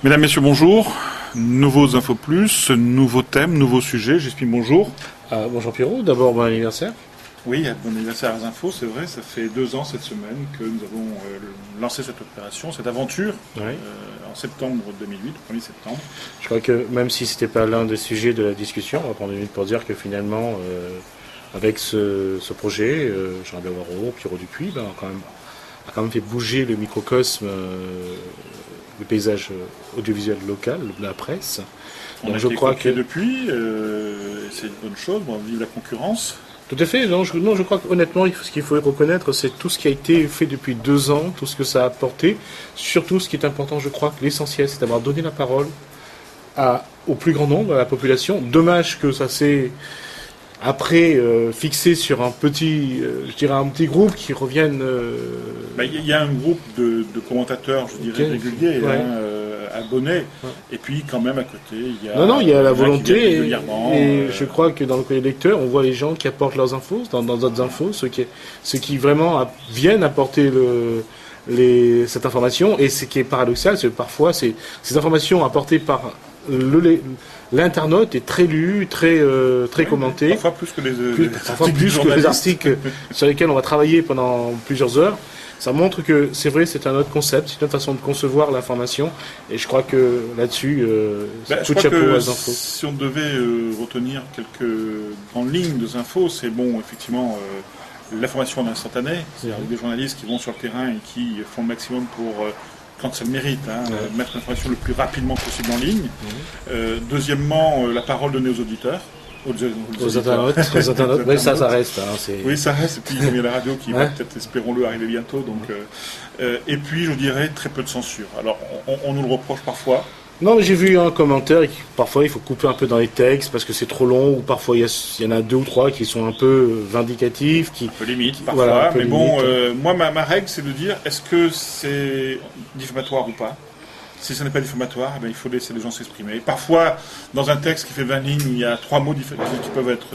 Mesdames, Messieurs, bonjour. Nouveaux Infos Plus, nouveaux thèmes, nouveaux sujets. J'explique bonjour. Bonjour Pierrot, d'abord bon anniversaire. Oui, bon anniversaire aux infos, c'est vrai, ça fait 2 ans cette semaine que nous avons lancé cette opération, cette aventure, en septembre 2008, le 1er septembre. Je crois que même si ce n'était pas l'un des sujets de la discussion, on va prendre une minute pour dire que finalement, avec ce projet, Jean-Albert Warraud, Pierrot Dupuis, on a quand même fait bouger le microcosme, le paysage audiovisuel local, la presse. Donc je crois que depuis, c'est une bonne chose, bon, vive la concurrence. Tout à fait. Non, je crois qu'honnêtement, ce qu'il faut reconnaître, c'est tout ce qui a été fait depuis 2 ans, tout ce que ça a apporté. Surtout, ce qui est important, je crois que l'essentiel, c'est d'avoir donné la parole au plus grand nombre, à la population. Dommage que ça s'est après fixé sur un petit groupe qui revienne. Il y a un groupe de commentateurs, je dirais, réguliers, abonnés, et puis quand même à côté, il y a... il y a la volonté, et je crois que dans le courrier lecteur, on voit les gens qui apportent leurs infos, dans d'autres infos, ceux qui vraiment viennent apporter cette information, et ce qui est paradoxal, c'est que parfois, ces informations apportées par l'internaute est très lu, très commenté. Parfois plus que les articles sur lesquels on va travailler pendant plusieurs heures. Ça montre que c'est vrai, c'est un autre concept, c'est une autre façon de concevoir l'information. Et je crois que là-dessus, tout chapeau aux infos. Si on devait retenir quelques grandes lignes de infos, c'est bon, effectivement, l'information en instantané. C'est-à-dire des journalistes qui vont sur le terrain et qui font le maximum pour... quand ça le mérite, mettre l'information le plus rapidement possible en ligne. Deuxièmement, la parole donnée aux auditeurs. Aux internautes, oui, ça reste. Oui, ça reste, et puis il y a la radio qui va peut-être, espérons-le, arriver bientôt. Donc, et puis, je dirais, très peu de censure. Alors, on nous le reproche parfois. Non, mais j'ai vu un commentaire, parfois il faut couper un peu dans les textes parce que c'est trop long, ou parfois il y en a 2 ou 3 qui sont un peu vindicatifs. Un peu limite, parfois, mais bon, moi, ma règle, c'est de dire, est-ce que c'est diffamatoire ou pas ? Si ce n'est pas diffamatoire, il faut laisser les gens s'exprimer. Parfois, dans un texte qui fait 20 lignes, il y a 3 mots qui peuvent être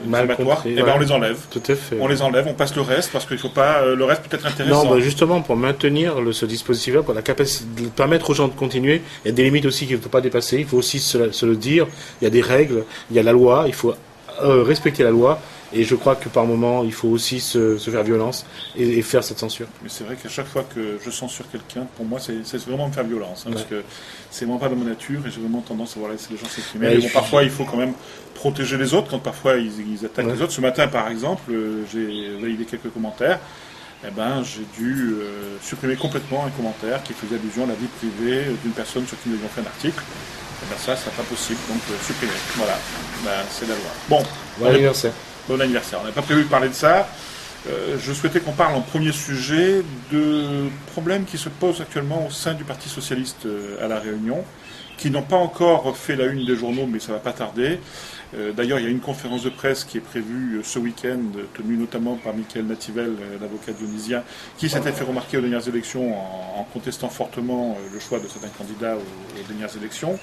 diffamatoires, on les enlève. Tout à fait. On les enlève, on passe le reste, parce qu'il ne faut pas... le reste peut être intéressant. Non, justement, pour maintenir ce dispositif-là, pour la capacité de permettre aux gens de continuer, il y a des limites aussi qu'il ne faut pas dépasser, il faut aussi se le dire, il y a des règles, il y a la loi, il faut respecter la loi. Et je crois que par moment, il faut aussi se faire violence et faire cette censure. Mais c'est vrai qu'à chaque fois que je censure quelqu'un, pour moi, c'est vraiment me faire violence. Parce que c'est vraiment pas de ma nature et j'ai vraiment tendance à vouloir laisser les gens s'exprimer. Mais parfois, il faut quand même protéger les autres quand parfois ils attaquent les autres. Ce matin, par exemple, j'ai validé quelques commentaires. J'ai dû supprimer complètement un commentaire qui faisait allusion à la vie privée d'une personne sur qui nous avions fait un article. Ça, c'est pas possible, donc supprimer. Voilà, c'est la loi. Bon anniversaire. Bon anniversaire. On n'avait pas prévu de parler de ça. Je souhaitais qu'on parle en premier sujet de problèmes qui se posent actuellement au sein du Parti Socialiste à La Réunion, qui n'ont pas encore fait la une des journaux, mais ça ne va pas tarder. D'ailleurs, il y a une conférence de presse qui est prévue ce week-end, tenue notamment par Michael Nativel, l'avocat dionysien, qui s'était fait remarquer aux dernières élections en contestant fortement le choix de certains candidats aux dernières élections.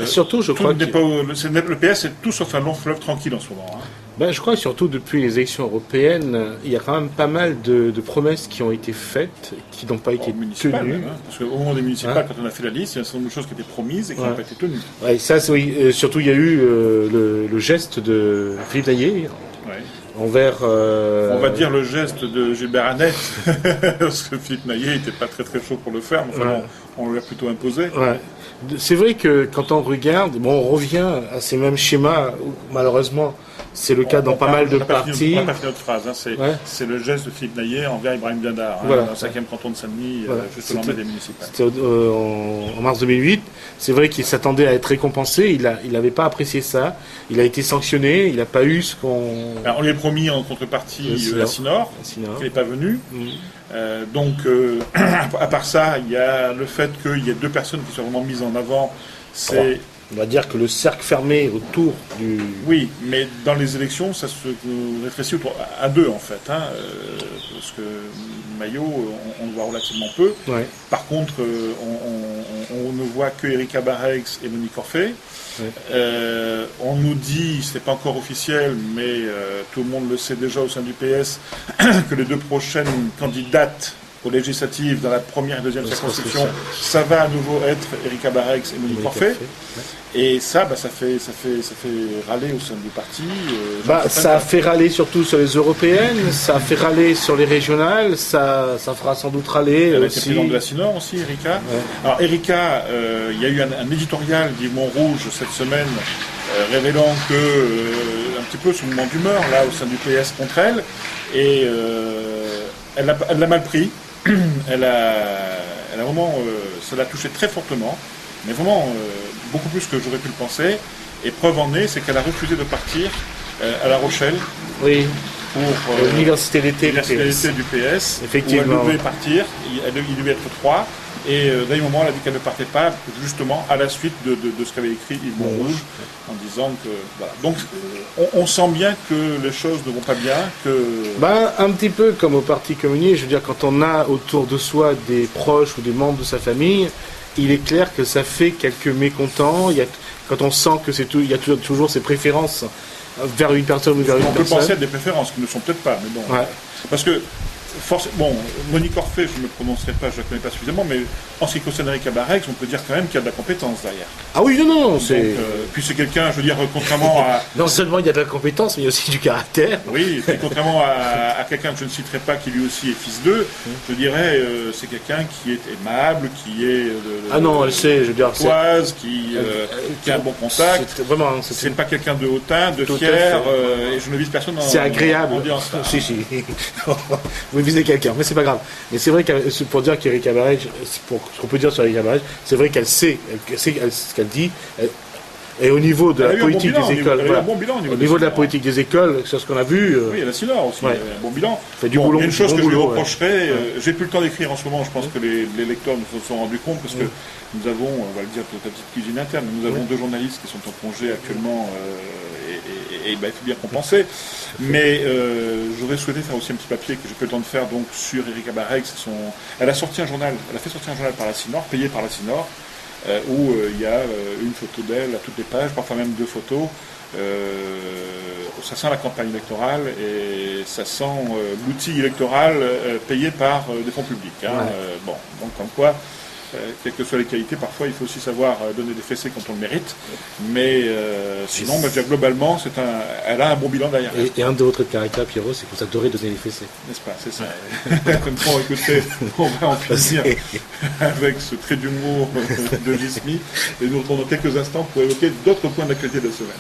Surtout, je crois que le PS est tout sauf un long fleuve tranquille en ce moment. Je crois que surtout depuis les élections européennes, il y a quand même pas mal de promesses qui ont été faites, qui n'ont pas été tenues. Parce qu'au moment des municipales, quand on a fait la liste, il y a un certain nombre de choses qui étaient promises et qui n'ont pas été tenues. Oui, ça, surtout, il y a eu le geste de Philippe Naillet envers... On va dire le geste de Gilbert Annette, parce que Philippe Naillet n'était pas très très chaud pour le faire, mais on lui a plutôt imposé. C'est vrai que quand on regarde, on revient à ces mêmes schémas où malheureusement c'est le cas dans pas mal de partis. On n'a pas fini notre phrase, c'est le geste de Philippe Naillet envers Ibrahim Dindar, dans le 5e canton de Saint-Denis, juste au lendemain des municipales. C'était en mars 2008. C'est vrai qu'il s'attendait à être récompensé, il n'avait pas apprécié ça, il a été sanctionné, il n'a pas eu ce qu'on... on lui a promis en contrepartie à Sinor, qui n'est pas venu. À part ça, il y a le fait qu'il y ait 2 personnes qui soient vraiment mises en avant, c'est... On va dire que le cercle fermé autour du... Oui, mais dans les élections, ça se rétrécit à 2 en fait. Parce que Maillot, on le voit relativement peu. Par contre, on ne voit que Erika Barex et Monique Orphée. On nous dit, ce n'est pas encore officiel, mais tout le monde le sait déjà au sein du PS, que les 2 prochaines candidates aux législatives dans la première et deuxième circonscription, ça va à nouveau être Erika Bareigts et Monique Orphée. Et ça, ça fait râler au sein du parti. Ça a fait râler surtout sur les européennes, ça a fait râler sur les régionales, ça fera sans doute râler. Elle aussi. a été présidente de la CINOR aussi, Erika. Ouais. Alors Erika, il y a eu un éditorial du Montrouge cette semaine révélant un petit peu son moment d'humeur là au sein du PS contre elle. Et elle l'a mal pris. Elle a vraiment, ça l'a touché très fortement, mais vraiment beaucoup plus que j'aurais pu le penser. Et preuve en est, c'est qu'elle a refusé de partir à La Rochelle. Oui. Pour l'université d'été du PS. Effectivement. Où elle devait partir. Il devait être 3. Et d'un moment, elle a dit qu'elle ne partait pas, justement, à la suite de ce qu'avait écrit Yves Montrouge, en disant que... Voilà. Donc, on sent bien que les choses ne vont pas bien, un petit peu comme au Parti communiste, je veux dire, quand on a autour de soi des proches ou des membres de sa famille, il est clair que ça fait quelques mécontents. Quand on sent que il y a toujours ces préférences vers une personne ou vers une personne. On peut penser à des préférences qui ne sont peut-être pas, mais bon. Ouais. Parce que... Monique Orphée, je ne me prononcerai pas, je ne la connais pas suffisamment, mais en ce qui concerne Erika Bareigts, on peut dire quand même qu'il y a de la compétence derrière. Ah oui, non, c'est... puis c'est quelqu'un, je veux dire, contrairement à... Non seulement il y a de la compétence, mais il y a aussi du caractère. Oui, et contrairement à quelqu'un que je ne citerai pas, qui lui aussi est fils d'eux, je dirais, c'est quelqu'un qui est aimable, qui est... elle sait, je veux dire... qui a un bon contact. C'est pas quelqu'un de hautain, de fier, et je ne vise personne c'est agréable. Si. Vous visez quelqu'un, mais c'est pas grave. Mais c'est vrai que pour dire qu'Erika Bareigts, pour ce qu'on peut dire sur Erika Bareigts, c'est vrai qu'elle sait ce qu'elle dit. Et au niveau de la politique des écoles, au niveau de la politique des écoles, c'est ce qu'on a vu. Oui, il y a la CINOR aussi, un bon bilan. Fait du boulot, une chose que je lui reprocherais, j'ai plus le temps d'écrire en ce moment, je pense que les lecteurs nous se sont rendus compte, parce que nous avons, on va le dire pour ta petite cuisine interne, nous avons 2 journalistes qui sont en congé actuellement, et il faut bien compenser. Mais j'aurais souhaité faire aussi un petit papier que j'ai pas eu le temps de faire donc sur Erika Bareigts. Elle a fait sortir un journal par la CINOR, payé par la CINOR, où il y a une photo d'elle à toutes les pages, parfois même 2 photos. Ça sent la campagne électorale et ça sent l'outil électoral payé par des fonds publics. Donc comme quoi, quelles que soient les qualités, parfois il faut aussi savoir donner des fessées quand on le mérite. Mais sinon, globalement, elle a un bon bilan derrière. Et un de votre caractère, Pierrot, c'est que vous adorez donner des fessées. N'est-ce pas? C'est ça. Bon, écoutez, on va en finir avec ce trait d'humour de Gismi et nous retrouvons dans quelques instants pour évoquer d'autres points d'actualité de la semaine.